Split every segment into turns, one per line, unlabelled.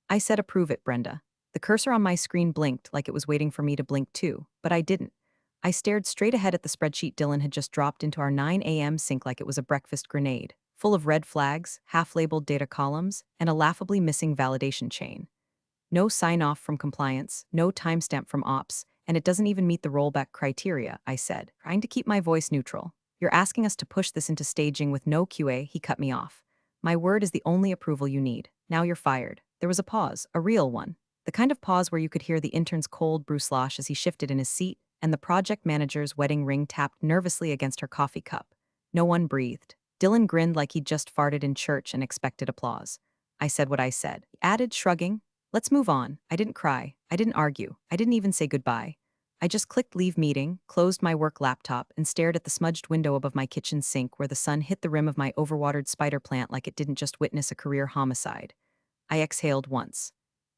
I said approve it, Brenda. The cursor on my screen blinked like it was waiting for me to blink too, but I didn't. I stared straight ahead at the spreadsheet Dylan had just dropped into our 9 a.m. sync like it was a breakfast grenade, full of red flags, half-labeled data columns, and a laughably missing validation chain. No sign-off from compliance, no timestamp from ops, and it doesn't even meet the rollback criteria, I said, trying to keep my voice neutral. You're asking us to push this into staging with no QA, he cut me off. My word is the only approval you need. Now you're fired. There was a pause, a real one. The kind of pause where you could hear the intern's cold brousselache as he shifted in his seat, and the project manager's wedding ring tapped nervously against her coffee cup. No one breathed. Dylan grinned like he'd just farted in church and expected applause. I said what I said. He added, shrugging, let's move on. I didn't cry. I didn't argue. I didn't even say goodbye. I just clicked leave meeting, closed my work laptop, and stared at the smudged window above my kitchen sink where the sun hit the rim of my overwatered spider plant like it didn't just witness a career homicide. I exhaled once.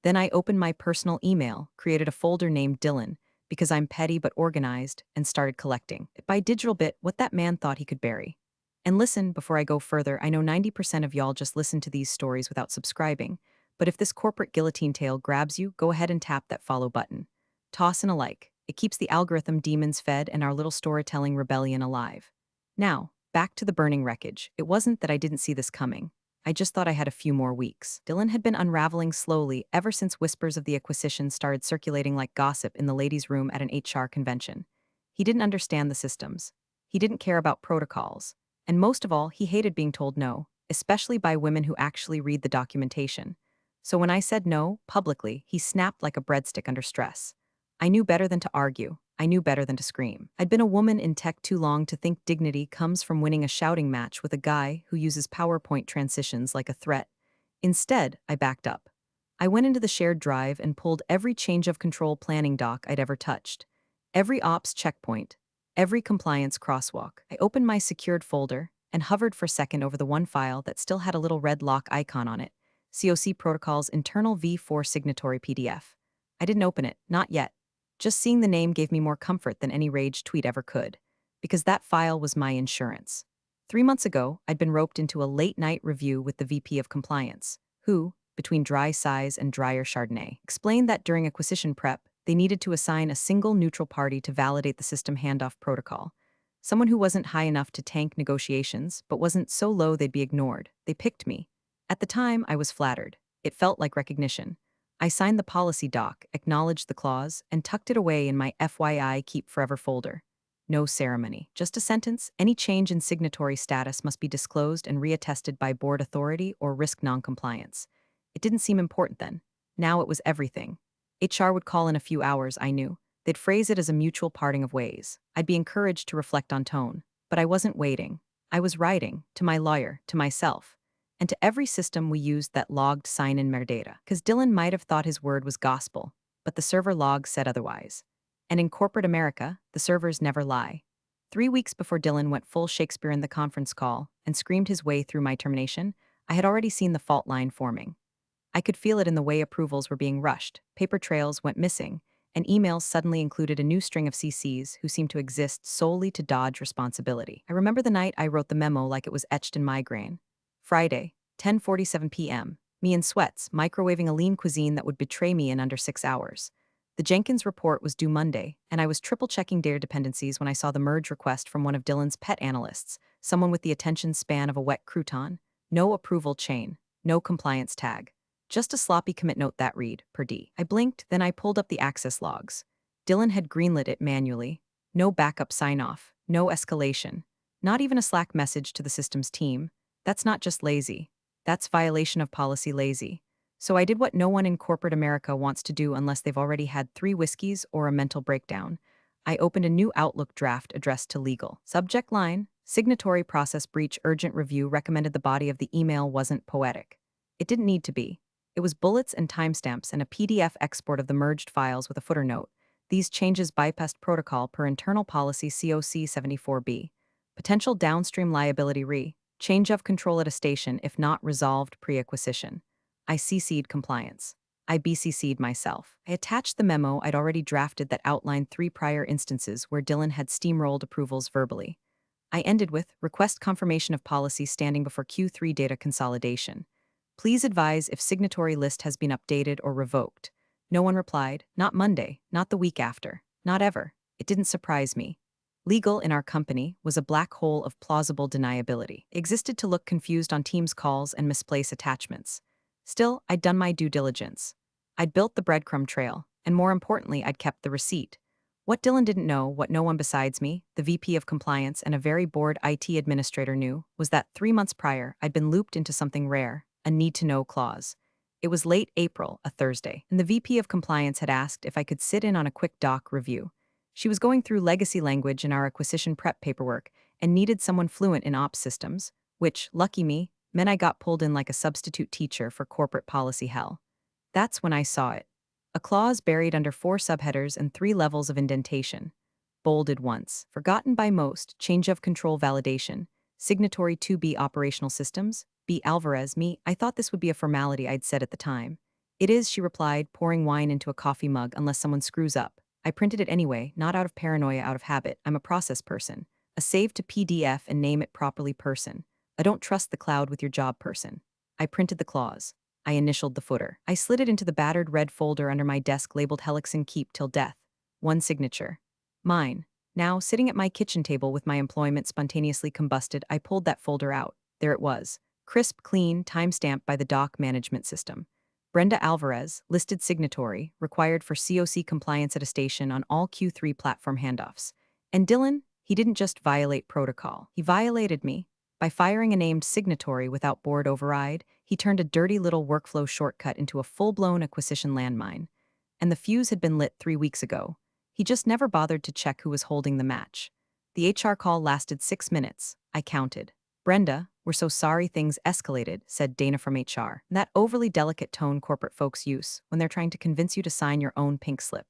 Then I opened my personal email, created a folder named Dylan, because I'm petty but organized, and started collecting, bit by digital bit, what that man thought he could bury. And listen, before I go further, I know 90% of y'all just listen to these stories without subscribing, but if this corporate guillotine tale grabs you, go ahead and tap that follow button. Toss in a like. It keeps the algorithm demons fed and our little storytelling rebellion alive. Now, back to the burning wreckage. It wasn't that I didn't see this coming. I just thought I had a few more weeks. Dylan had been unraveling slowly ever since whispers of the acquisition started circulating like gossip in the ladies' room at an HR convention. He didn't understand the systems. He didn't care about protocols. And most of all, he hated being told no, especially by women who actually read the documentation. So when I said no, publicly, he snapped like a breadstick under stress. I knew better than to argue. I knew better than to scream. I'd been a woman in tech too long to think dignity comes from winning a shouting match with a guy who uses PowerPoint transitions like a threat. Instead, I backed up. I went into the shared drive and pulled every change of control planning doc I'd ever touched. Every ops checkpoint. Every compliance crosswalk. I opened my secured folder and hovered for a second over the one file that still had a little red lock icon on it. COC Protocol's internal V4 signatory PDF. I didn't open it, not yet. Just seeing the name gave me more comfort than any rage tweet ever could, because that file was my insurance. 3 months ago, I'd been roped into a late-night review with the VP of Compliance, who, between dry sighs and drier Chardonnay, explained that during acquisition prep, they needed to assign a single neutral party to validate the system handoff protocol. Someone who wasn't high enough to tank negotiations, but wasn't so low they'd be ignored. They picked me. At the time, I was flattered. It felt like recognition. I signed the policy doc, acknowledged the clause, and tucked it away in my FYI Keep Forever folder. No ceremony. Just a sentence: any change in signatory status must be disclosed and reattested by board authority or risk noncompliance. It didn't seem important then. Now it was everything. HR would call in a few hours, I knew. They'd phrase it as a mutual parting of ways. I'd be encouraged to reflect on tone. But I wasn't waiting. I was writing, to my lawyer, to myself, and to every system we used that logged sign-in metadata. Because Dylan might have thought his word was gospel, but the server logs said otherwise. And in corporate America, the servers never lie. 3 weeks before Dylan went full Shakespeare in the conference call and screamed his way through my termination, I had already seen the fault line forming. I could feel it in the way approvals were being rushed, paper trails went missing, and emails suddenly included a new string of CCs who seemed to exist solely to dodge responsibility. I remember the night I wrote the memo like it was etched in migraine. Friday, 10:47 p.m., me in sweats, microwaving a lean cuisine that would betray me in under 6 hours. The Jenkins report was due Monday, and I was triple-checking data dependencies when I saw the merge request from one of Dylan's pet analysts, someone with the attention span of a wet crouton. No approval chain, no compliance tag. Just a sloppy commit note that read, per D. I blinked, then I pulled up the access logs. Dylan had greenlit it manually. No backup sign-off, no escalation. Not even a Slack message to the system's team. That's not just lazy. That's violation of policy lazy. So I did what no one in corporate America wants to do unless they've already had 3 whiskeys or a mental breakdown. I opened a new Outlook draft addressed to legal. Subject line: signatory process breach urgent review recommended. The body of the email wasn't poetic. It didn't need to be. It was bullets and timestamps and a PDF export of the merged files with a footer note. These changes bypassed protocol per internal policy COC 74B. Potential downstream liability change of control at a station if not resolved pre-acquisition. I CC'd compliance. I BCC'd myself. I attached the memo I'd already drafted that outlined 3 prior instances where Dylan had steamrolled approvals verbally. I ended with request confirmation of policy standing before Q3 data consolidation. Please advise if signatory list has been updated or revoked. No one replied. Not Monday, not the week after, not ever. It didn't surprise me. Legal in our company was a black hole of plausible deniability. It existed to look confused on Teams calls and misplace attachments. Still, I'd done my due diligence. I'd built the breadcrumb trail, and more importantly, I'd kept the receipt. What Dylan didn't know, what no one besides me, the VP of Compliance and a very bored IT administrator knew, was that 3 months prior, I'd been looped into something rare, a need-to-know clause. It was late April, a Thursday, and the VP of Compliance had asked if I could sit in on a quick doc review. She was going through legacy language in our acquisition prep paperwork and needed someone fluent in ops systems, which, lucky me, meant I got pulled in like a substitute teacher for corporate policy hell. That's when I saw it. A clause buried under 4 subheaders and 3 levels of indentation. Bolded once, forgotten by most, change of control validation, signatory to B operational systems, B Alvarez, me, I thought this would be a formality I'd said at the time. It is, she replied, pouring wine into a coffee mug unless someone screws up. I printed it anyway, not out of paranoia, out of habit. I'm a process person. A save to PDF and name it properly person. I don't trust the cloud with your job person. I printed the clause. I initialed the footer. I slid it into the battered red folder under my desk labeled Helixon Keep Till Death. One signature. Mine. Now, sitting at my kitchen table with my employment spontaneously combusted, I pulled that folder out. There it was. Crisp, clean, timestamped by the doc management system. Brenda Alvarez, listed signatory, required for COC compliance at a station on all Q3 platform handoffs. And Dylan, he didn't just violate protocol. He violated me. By firing a named signatory without board override, he turned a dirty little workflow shortcut into a full-blown acquisition landmine. And the fuse had been lit 3 weeks ago. He just never bothered to check who was holding the match. The HR call lasted 6 minutes. I counted. Brenda, we're so sorry things escalated, said Dana from HR. That overly delicate tone corporate folks use when they're trying to convince you to sign your own pink slip.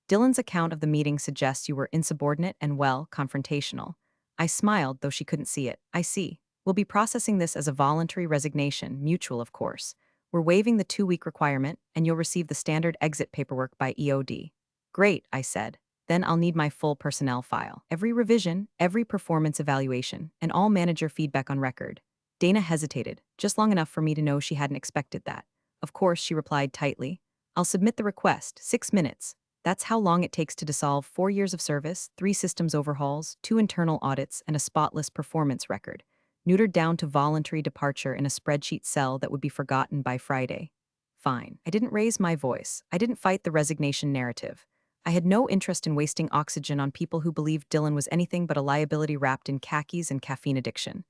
Dylan's account of the meeting suggests you were insubordinate and, well, confrontational. I smiled, though she couldn't see it. I see. We'll be processing this as a voluntary resignation, mutual, of course. We're waiving the 2-week requirement, and you'll receive the standard exit paperwork by EOD. Great, I said. Then I'll need my full personnel file. Every revision, every performance evaluation, and all manager feedback on record. Dana hesitated, just long enough for me to know she hadn't expected that. Of course, she replied tightly. I'll submit the request, 6 minutes. That's how long it takes to dissolve 4 years of service, 3 systems overhauls, 2 internal audits, and a spotless performance record. Neutered down to voluntary departure in a spreadsheet cell that would be forgotten by Friday. Fine. I didn't raise my voice. I didn't fight the resignation narrative. I had no interest in wasting oxygen on people who believed Dylan was anything but a liability wrapped in khakis and caffeine addiction.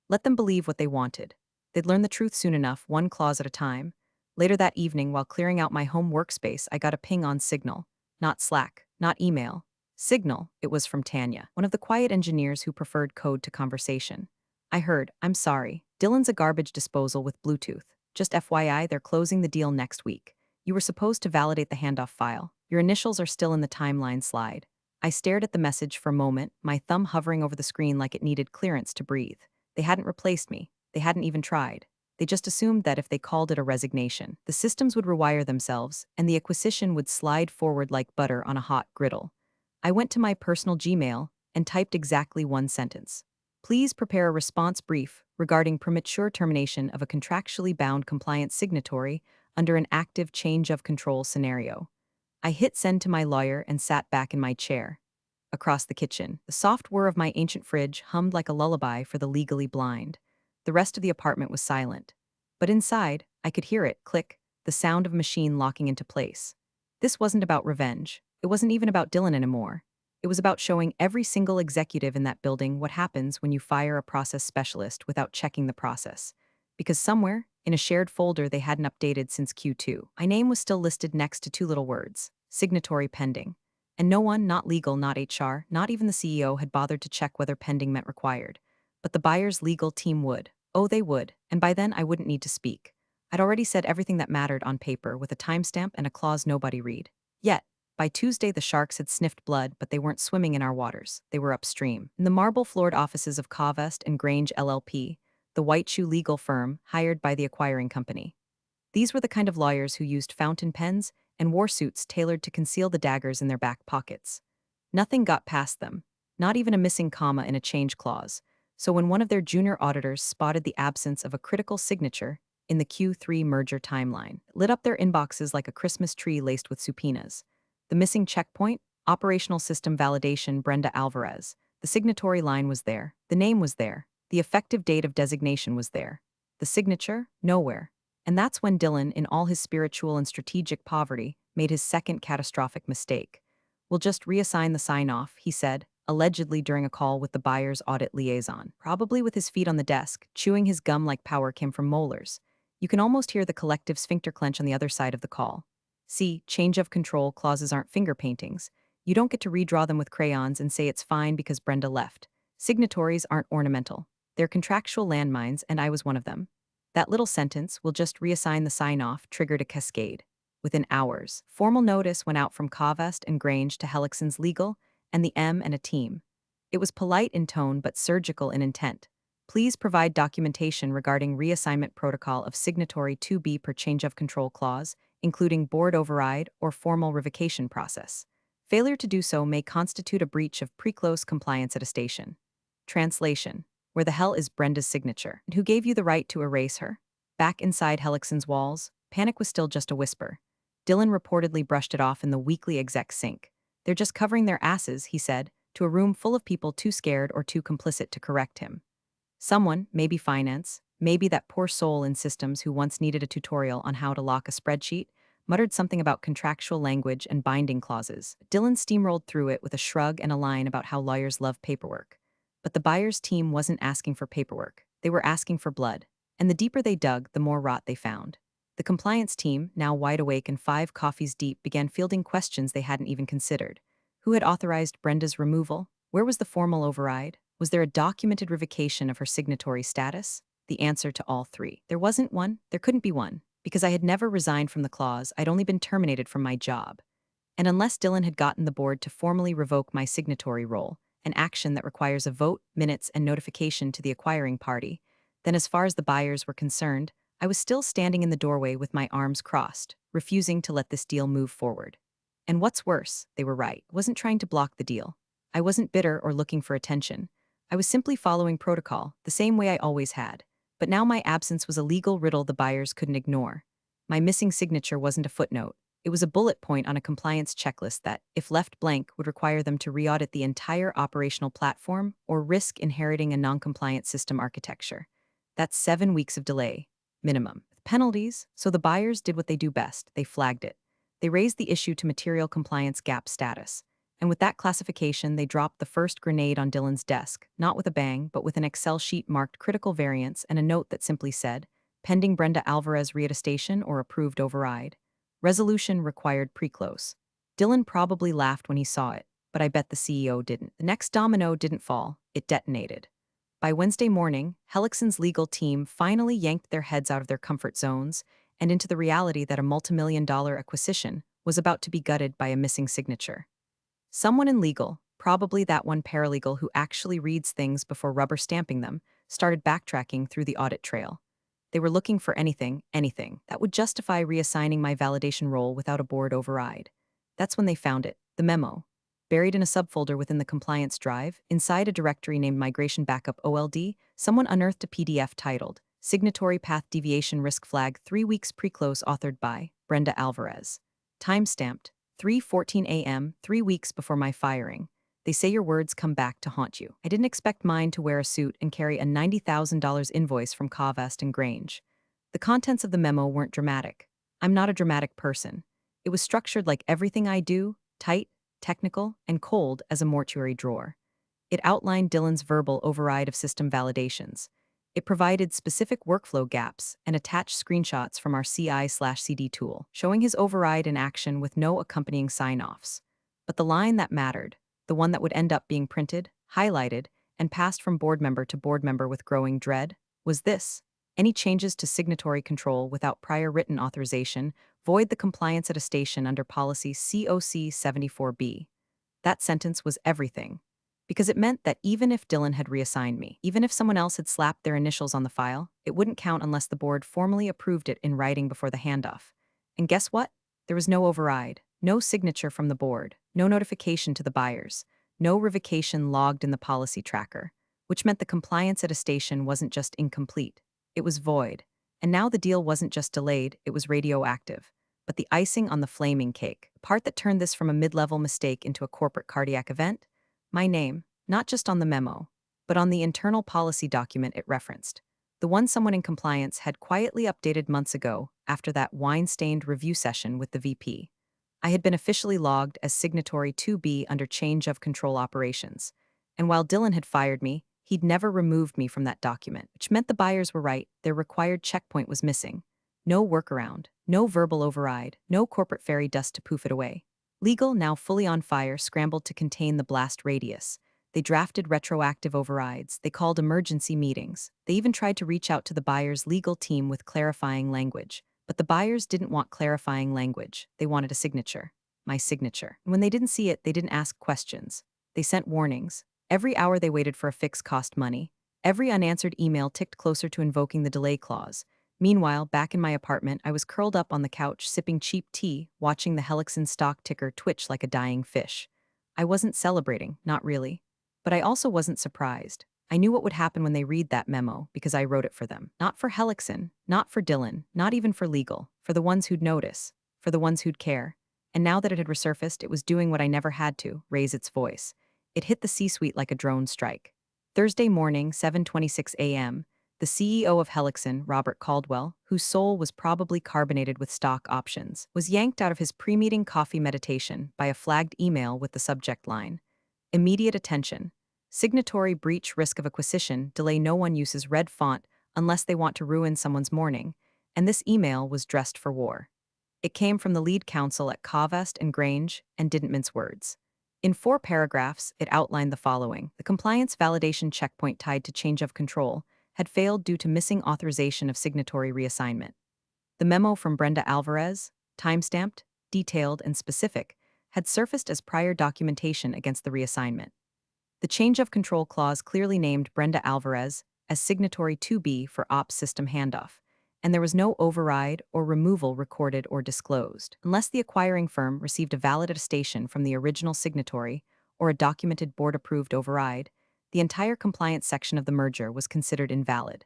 Let them believe what they wanted. They'd learn the truth soon enough, one clause at a time. Later that evening, while clearing out my home workspace, I got a ping on Signal. Not Slack, not email. Signal, it was from Tanya, one of the quiet engineers who preferred code to conversation. I heard, I'm sorry, Dylan's a garbage disposal with Bluetooth. Just FYI, they're closing the deal next week. You were supposed to validate the handoff file. Your initials are still in the timeline slide. I stared at the message for a moment, my thumb hovering over the screen like it needed clearance to breathe. They hadn't replaced me. They hadn't even tried. They just assumed that if they called it a resignation, the systems would rewire themselves, and the acquisition would slide forward like butter on a hot griddle. I went to my personal Gmail and typed exactly one sentence. Please prepare a response brief regarding premature termination of a contractually bound compliance signatory under an active change of control scenario. I hit send to my lawyer and sat back in my chair. Across the kitchen, the soft whir of my ancient fridge hummed like a lullaby for the legally blind. The rest of the apartment was silent. But inside, I could hear it click, the sound of a machine locking into place. This wasn't about revenge. It wasn't even about Dylan anymore. It was about showing every single executive in that building what happens when you fire a process specialist without checking the process. Because somewhere, in a shared folder they hadn't updated since Q2, my name was still listed next to 2 little words, signatory pending. And no one, not legal, not HR, not even the CEO, had bothered to check whether pending meant required. But the buyer's legal team would. Oh, they would, and by then I wouldn't need to speak. I'd already said everything that mattered on paper with a timestamp and a clause nobody read. Yet, by Tuesday the sharks had sniffed blood, but they weren't swimming in our waters. They were upstream. In the marble-floored offices of Cavest and Grange LLP, the white shoe legal firm hired by the acquiring company. These were the kind of lawyers who used fountain pens and wore suits tailored to conceal the daggers in their back pockets. Nothing got past them, not even a missing comma in a change clause. So when one of their junior auditors spotted the absence of a critical signature, in the Q3 merger timeline. It lit up their inboxes like a Christmas tree laced with subpoenas. The missing checkpoint, operational system validation Brenda Alvarez. The signatory line was there. The name was there. The effective date of designation was there. The signature? Nowhere. And that's when Dylan, in all his spiritual and strategic poverty, made his second catastrophic mistake. "We'll just reassign the sign-off," he said, allegedly during a call with the buyer's audit liaison. Probably with his feet on the desk, chewing his gum like power came from molars. You can almost hear the collective sphincter clench on the other side of the call. See, change of control clauses aren't finger paintings. You don't get to redraw them with crayons and say it's fine because Brenda left. Signatories aren't ornamental. They're contractual landmines, and I was one of them. That little sentence, "will just reassign the sign-off," triggered a cascade. Within hours, formal notice went out from Cavest and Grange to Hellickson's legal, and the M and a team. It was polite in tone but surgical in intent. "Please provide documentation regarding reassignment protocol of signatory 2B per change of control clause, including board override or formal revocation process. Failure to do so may constitute a breach of pre-close compliance attestation." Translation: where the hell is Brenda's signature? And who gave you the right to erase her? Back inside Hellickson's walls, panic was still just a whisper. Dylan reportedly brushed it off in the weekly exec sync. "They're just covering their asses," he said, to a room full of people too scared or too complicit to correct him. Someone, maybe finance, maybe that poor soul in systems who once needed a tutorial on how to lock a spreadsheet, muttered something about contractual language and binding clauses. Dylan steamrolled through it with a shrug and a line about how lawyers love paperwork. But the buyer's team wasn't asking for paperwork. They were asking for blood. And the deeper they dug, the more rot they found. The compliance team, now wide awake and 5 coffees deep, began fielding questions they hadn't even considered. Who had authorized Brenda's removal? Where was the formal override? Was there a documented revocation of her signatory status? The answer to all three. There wasn't one. There couldn't be one. Because I had never resigned from the clause, I'd only been terminated from my job. And unless Dylan had gotten the board to formally revoke my signatory role, an action that requires a vote, minutes, and notification to the acquiring party, then as far as the buyers were concerned, I was still standing in the doorway with my arms crossed, refusing to let this deal move forward. And what's worse, they were right. I wasn't trying to block the deal. I wasn't bitter or looking for attention. I was simply following protocol, the same way I always had. But now my absence was a legal riddle the buyers couldn't ignore. My missing signature wasn't a footnote. It was a bullet point on a compliance checklist that, if left blank, would require them to re-audit the entire operational platform or risk inheriting a non-compliant system architecture. That's 7 weeks of delay, minimum. With penalties, so the buyers did what they do best. They flagged it. They raised the issue to material compliance gap status. And with that classification, they dropped the first grenade on Dylan's desk, not with a bang, but with an Excel sheet marked critical variance and a note that simply said, "Pending Brenda Alvarez reattestation or approved override. Resolution required pre-close." Dylan probably laughed when he saw it, but I bet the CEO didn't. The next domino didn't fall, it detonated. By Wednesday morning, Hellickson's legal team finally yanked their heads out of their comfort zones and into the reality that a multimillion-dollar acquisition was about to be gutted by a missing signature. Someone in legal, probably that one paralegal who actually reads things before rubber stamping them, started backtracking through the audit trail. They were looking for anything, that would justify reassigning my validation role without a board override. That's when they found it, the memo. Buried in a subfolder within the compliance drive, inside a directory named Migration Backup OLD, someone unearthed a PDF titled Signatory Path Deviation Risk Flag 3 Weeks Pre-Close, authored by Brenda Alvarez. Time-stamped, 3:14 a.m., 3 weeks before my firing. They say your words come back to haunt you. I didn't expect mine to wear a suit and carry a $90,000 invoice from Cavest and Grange. The contents of the memo weren't dramatic. I'm not a dramatic person. It was structured like everything I do, tight, technical, and cold as a mortuary drawer. It outlined Dylan's verbal override of system validations. It provided specific workflow gaps and attached screenshots from our CI/CD tool, showing his override in action with no accompanying sign-offs. But the line that mattered, the one that would end up being printed, highlighted, and passed from board member to board member with growing dread, was this: any changes to signatory control without prior written authorization void the compliance attestation under policy COC 74B. That sentence was everything. Because it meant that even if Dylan had reassigned me, even if someone else had slapped their initials on the file, it wouldn't count unless the board formally approved it in writing before the handoff. And guess what? There was no override, no signature from the board, no notification to the buyers, no revocation logged in the policy tracker, which meant the compliance attestation wasn't just incomplete, it was void. And now the deal wasn't just delayed, it was radioactive. But the icing on the flaming cake, the part that turned this from a mid-level mistake into a corporate cardiac event? My name, not just on the memo, but on the internal policy document it referenced. The one someone in compliance had quietly updated months ago after that wine-stained review session with the VP. I had been officially logged as signatory 2B under change of control operations. And while Dylan had fired me, he'd never removed me from that document, which meant the buyers were right, their required checkpoint was missing. No workaround, no verbal override, no corporate fairy dust to poof it away. Legal, now fully on fire, scrambled to contain the blast radius. They drafted retroactive overrides, they called emergency meetings, they even tried to reach out to the buyer's legal team with clarifying language. But the buyers didn't want clarifying language, they wanted a signature. My signature. And when they didn't see it, they didn't ask questions. They sent warnings. Every hour they waited for a fix cost money. Every unanswered email ticked closer to invoking the delay clause. Meanwhile, back in my apartment, I was curled up on the couch, sipping cheap tea, watching the Helixon stock ticker twitch like a dying fish. I wasn't celebrating, not really. But I also wasn't surprised. I knew what would happen when they read that memo because I wrote it for them. Not for Helixon, not for Dylan, not even for legal, for the ones who'd notice, for the ones who'd care. And now that it had resurfaced, it was doing what I never had to, raise its voice. It hit the C-suite like a drone strike. Thursday morning, 7:26 a.m., the CEO of Helixon, Robert Caldwell, whose soul was probably carbonated with stock options, was yanked out of his pre-meeting coffee meditation by a flagged email with the subject line, "Immediate attention. Signatory breach risk of acquisition, delay no one uses red font unless they want to ruin someone's morning," and this email was dressed for war. It came from the lead counsel at Cavest and Grange and didn't mince words. In 4 paragraphs, it outlined the following. The compliance validation checkpoint tied to change of control had failed due to missing authorization of signatory reassignment. The memo from Brenda Alvarez, timestamped, detailed, and specific, had surfaced as prior documentation against the reassignment. The change of control clause clearly named Brenda Alvarez as signatory 2B for ops system handoff, and there was no override or removal recorded or disclosed, unless the acquiring firm received a valid attestation from the original signatory or a documented board-approved override. The entire compliance section of the merger was considered invalid.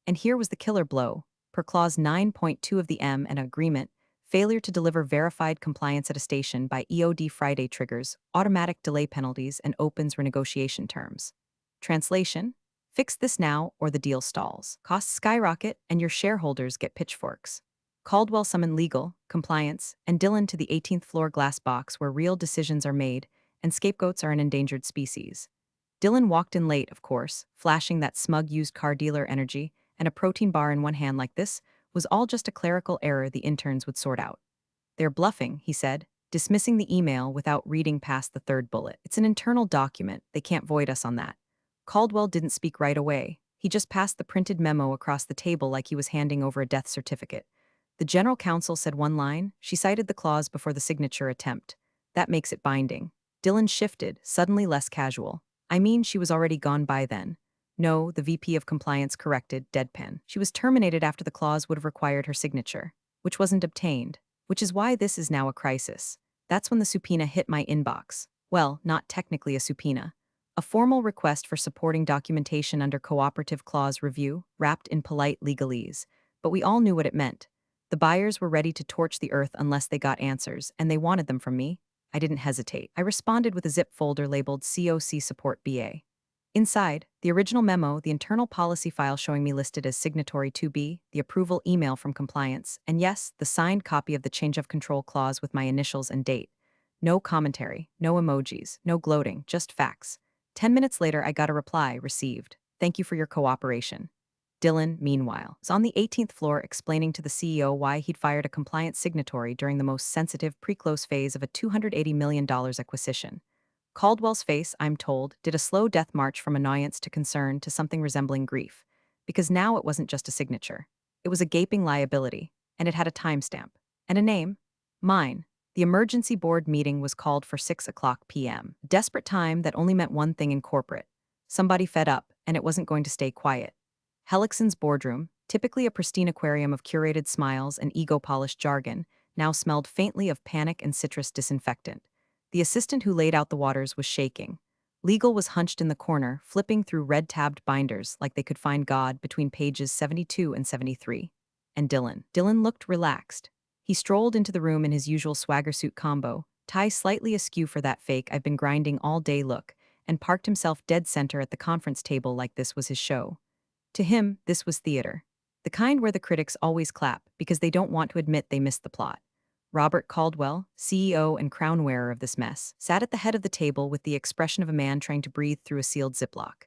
And here was the killer blow. Per clause 9.2 of the M&A agreement, failure to deliver verified compliance attestation by EOD Friday triggers automatic delay penalties and opens renegotiation terms. Translation: fix this now or the deal stalls. Costs skyrocket and your shareholders get pitchforks. Caldwell summoned legal, compliance, and Dylan to the 18th floor glass box where real decisions are made and scapegoats are an endangered species. Dylan walked in late, of course, flashing that smug used car dealer energy, and a protein bar in one hand like this was all just a clerical error the interns would sort out. "They're bluffing," he said, dismissing the email without reading past the third bullet. "It's an internal document, they can't void us on that." Caldwell didn't speak right away. He just passed the printed memo across the table like he was handing over a death certificate. The general counsel said one line. She cited the clause before the signature attempt. "That makes it binding." Dylan shifted, suddenly less casual. "I mean, she was already gone by then." "No," the VP of Compliance corrected, deadpan. "She was terminated after the clause would have required her signature, which wasn't obtained, which is why this is now a crisis." That's when the subpoena hit my inbox. Well, not technically a subpoena. A formal request for supporting documentation under cooperative clause review, wrapped in polite legalese. But we all knew what it meant. The buyers were ready to torch the earth unless they got answers, and they wanted them from me. I didn't hesitate. I responded with a zip folder labeled COC Support BA. Inside, the original memo, the internal policy file showing me listed as signatory 2B, the approval email from compliance, and yes, the signed copy of the change of control clause with my initials and date. No commentary, no emojis, no gloating, just facts. 10 minutes later, I got a reply, received. "Thank you for your cooperation." Dylan, meanwhile, was on the 18th floor explaining to the CEO why he'd fired a compliance signatory during the most sensitive pre-close phase of a $280 million acquisition. Caldwell's face, I'm told, did a slow death march from annoyance to concern to something resembling grief. Because now it wasn't just a signature. It was a gaping liability, and it had a timestamp. And a name. Mine. The emergency board meeting was called for 6 p.m. A desperate time that only meant one thing in corporate. Somebody fed up, and it wasn't going to stay quiet. Helixon's boardroom, typically a pristine aquarium of curated smiles and ego-polished jargon, now smelled faintly of panic and citrus disinfectant. The assistant who laid out the waters was shaking. Legal was hunched in the corner, flipping through red-tabbed binders like they could find God between pages 72 and 73. and Dylan. Dylan looked relaxed. He strolled into the room in his usual swagger suit combo, tie slightly askew for that fake I've been grinding all day look, and parked himself dead center at the conference table like this was his show. To him, this was theater. The kind where the critics always clap because they don't want to admit they missed the plot. Robert Caldwell, CEO and crown wearer of this mess, sat at the head of the table with the expression of a man trying to breathe through a sealed ziplock.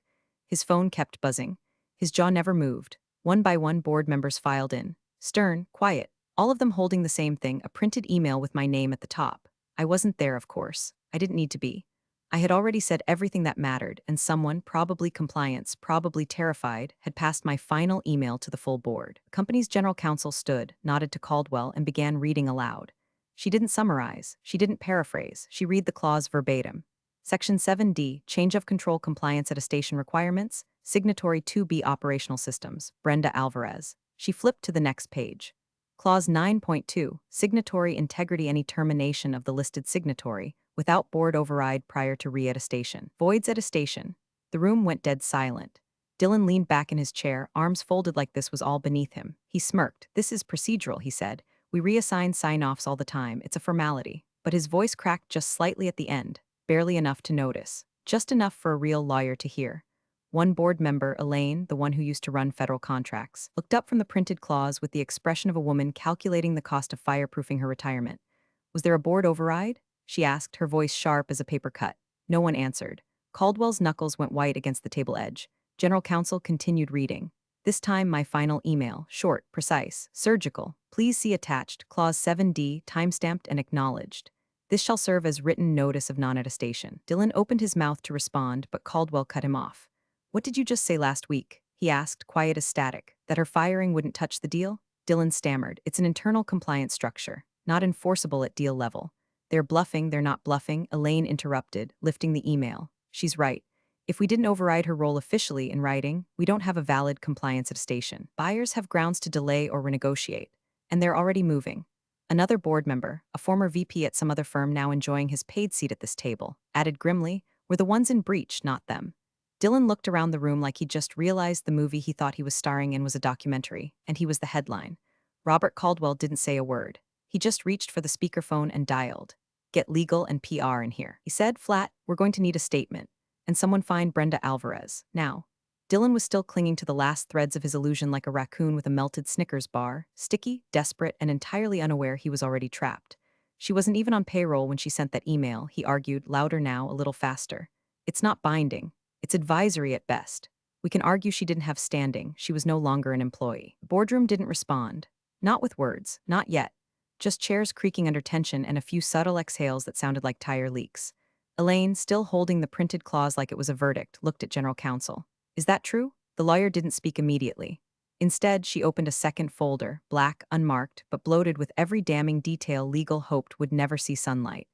His phone kept buzzing. His jaw never moved. One by one, board members filed in. Stern, quiet, all of them holding the same thing, a printed email with my name at the top. I wasn't there, of course. I didn't need to be. I had already said everything that mattered, and someone, probably compliance, probably terrified, had passed my final email to the full board. The company's general counsel stood, nodded to Caldwell, and began reading aloud. She didn't summarize. She didn't paraphrase. She read the clause verbatim. Section 7D, Change of Control Compliance Attestation Requirements, Signatory 2B Operational Systems, Brenda Alvarez. She flipped to the next page. Clause 9.2, Signatory Integrity. Any termination of the listed signatory, without board override prior to re-attestation. Voids attestation. The room went dead silent. Dylan leaned back in his chair, arms folded like this was all beneath him. He smirked. This is procedural, he said. We reassign sign-offs all the time. It's a formality. But his voice cracked just slightly at the end, barely enough to notice. Just enough for a real lawyer to hear. One board member, Elaine, the one who used to run federal contracts, looked up from the printed clause with the expression of a woman calculating the cost of fireproofing her retirement. Was there a board override? She asked, her voice sharp as a paper cut. No one answered. Caldwell's knuckles went white against the table edge. General counsel continued reading. This time my final email, short, precise, surgical. Please see attached, clause 7D, timestamped and acknowledged. This shall serve as written notice of non-attestation. Dylan opened his mouth to respond, but Caldwell cut him off. What did you just say last week? He asked, quiet as static. That her firing wouldn't touch the deal? Dylan stammered. It's an internal compliance structure, not enforceable at deal level. They're bluffing, they're not bluffing, Elaine interrupted, lifting the email. She's right. If we didn't override her role officially in writing, we don't have a valid compliance attestation. Buyers have grounds to delay or renegotiate, and they're already moving. Another board member, a former VP at some other firm now enjoying his paid seat at this table, added grimly, we're the ones in breach, not them. Dylan looked around the room like he'd just realized the movie he thought he was starring in was a documentary, and he was the headline. Robert Caldwell didn't say a word. He just reached for the speakerphone and dialed. Get legal and PR in here. He said flat, we're going to need a statement. And someone find Brenda Alvarez, now. Dylan was still clinging to the last threads of his illusion like a raccoon with a melted Snickers bar, sticky, desperate, and entirely unaware he was already trapped. She wasn't even on payroll when she sent that email, he argued, louder now, a little faster. It's not binding. It's advisory at best. We can argue she didn't have standing. She was no longer an employee. The boardroom didn't respond. Not with words, not yet. Just chairs creaking under tension and a few subtle exhales that sounded like tire leaks. Elaine, still holding the printed clause like it was a verdict, looked at general counsel. Is that true? The lawyer didn't speak immediately. Instead, she opened a second folder, black, unmarked, but bloated with every damning detail legal hoped would never see sunlight.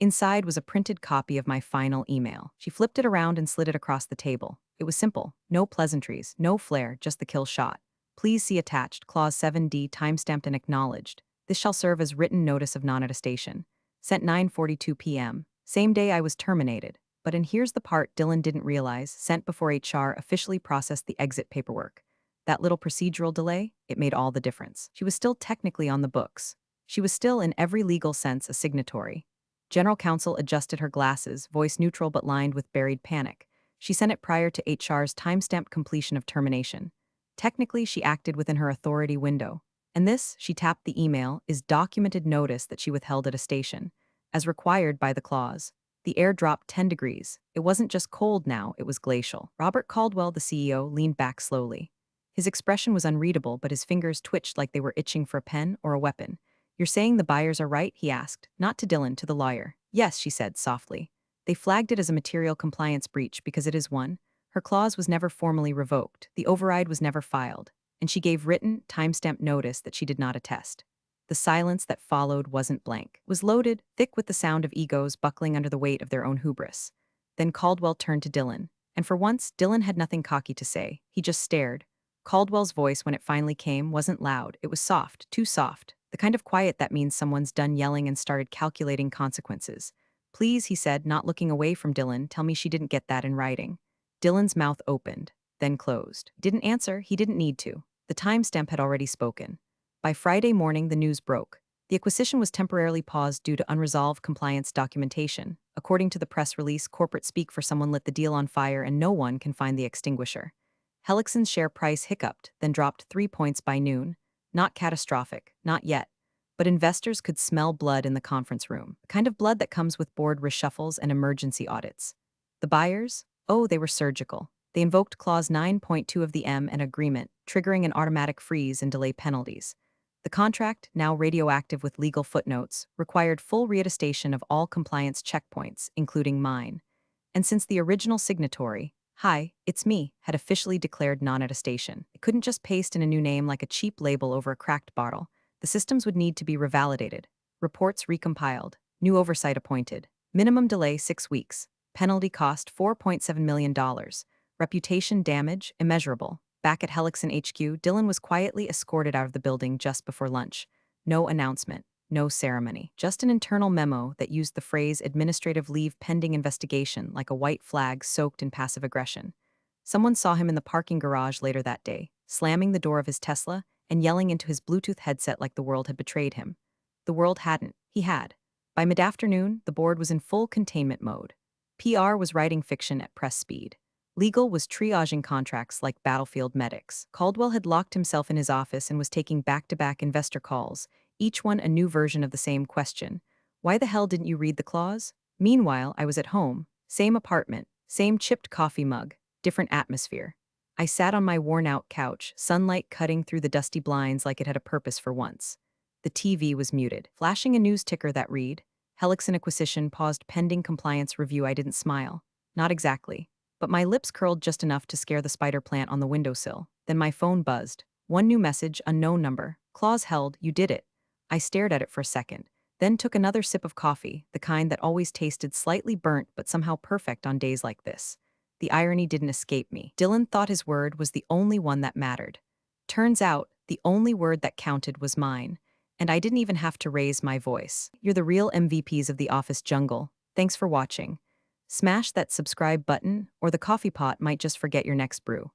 Inside was a printed copy of my final email. She flipped it around and slid it across the table. It was simple. No pleasantries, no flair, just the kill shot. Please see attached, clause 7D, timestamped and acknowledged. This shall serve as written notice of non-attestation. Sent 9:42 p.m. Same day I was terminated. But and here's the part Dylan didn't realize, sent before HR officially processed the exit paperwork. That little procedural delay, it made all the difference. She was still technically on the books. She was still in every legal sense a signatory. General counsel adjusted her glasses, voice neutral but lined with buried panic. She sent it prior to HR's timestamped completion of termination. Technically, she acted within her authority window. And this, she tapped the email, is documented notice that she withheld at a station, as required by the clause. The air dropped 10 degrees. It wasn't just cold now, it was glacial. Robert Caldwell, the CEO, leaned back slowly. His expression was unreadable, but his fingers twitched like they were itching for a pen or a weapon. You're saying the buyers are right? He asked. Not to Dylan, to the lawyer. Yes, she said softly. They flagged it as a material compliance breach because it is one. Her clause was never formally revoked. The override was never filed. And she gave written, timestamped notice that she did not attest. The silence that followed wasn't blank. It was loaded, thick with the sound of egos buckling under the weight of their own hubris. Then Caldwell turned to Dylan. And for once, Dylan had nothing cocky to say. He just stared. Caldwell's voice, when it finally came, wasn't loud. It was soft, too soft. The kind of quiet that means someone's done yelling and started calculating consequences. Please, he said, not looking away from Dylan, tell me she didn't get that in writing. Dylan's mouth opened, then closed. Didn't answer, he didn't need to. The timestamp had already spoken. By Friday morning, the news broke. The acquisition was temporarily paused due to unresolved compliance documentation. According to the press release, corporate speak for someone lit the deal on fire and no one can find the extinguisher. Helixson's share price hiccuped, then dropped 3 points by noon. Not catastrophic, not yet. But investors could smell blood in the conference room, the kind of blood that comes with board reshuffles and emergency audits. The buyers? Oh, they were surgical. They invoked Clause 9.2 of the M&A agreement, triggering an automatic freeze and delay penalties. The contract, now radioactive with legal footnotes, required full reattestation of all compliance checkpoints, including mine. And since the original signatory, "Hi, it's me," had officially declared non-attestation, it couldn't just paste in a new name like a cheap label over a cracked bottle. The systems would need to be revalidated, reports recompiled, new oversight appointed, minimum delay 6 weeks, penalty cost $4.7 million, reputation damage immeasurable. Back at Helixson HQ, Dylan was quietly escorted out of the building just before lunch. No announcement, no ceremony, just an internal memo that used the phrase administrative leave pending investigation like a white flag soaked in passive aggression. Someone saw him in the parking garage later that day, slamming the door of his Tesla and yelling into his Bluetooth headset like the world had betrayed him. The world hadn't. He had. By mid-afternoon, the board was in full containment mode. PR was writing fiction at press speed. Legal was triaging contracts like battlefield medics. Caldwell had locked himself in his office and was taking back-to-back investor calls, each one a new version of the same question. Why the hell didn't you read the clause? Meanwhile, I was at home. Same apartment, same chipped coffee mug, different atmosphere. I sat on my worn-out couch, sunlight cutting through the dusty blinds like it had a purpose for once. The TV was muted, flashing a news ticker that read, Helixson acquisition paused pending compliance review. I didn't smile. Not exactly. But my lips curled just enough to scare the spider plant on the windowsill. Then my phone buzzed. One new message, unknown number. Clause held, you did it. I stared at it for a second, then took another sip of coffee, the kind that always tasted slightly burnt but somehow perfect on days like this. The irony didn't escape me. Dylan thought his word was the only one that mattered. Turns out, the only word that counted was mine. And I didn't even have to raise my voice. You're the real MVPs of the office jungle. Thanks for watching. Smash that subscribe button, or the coffee pot might just forget your next brew.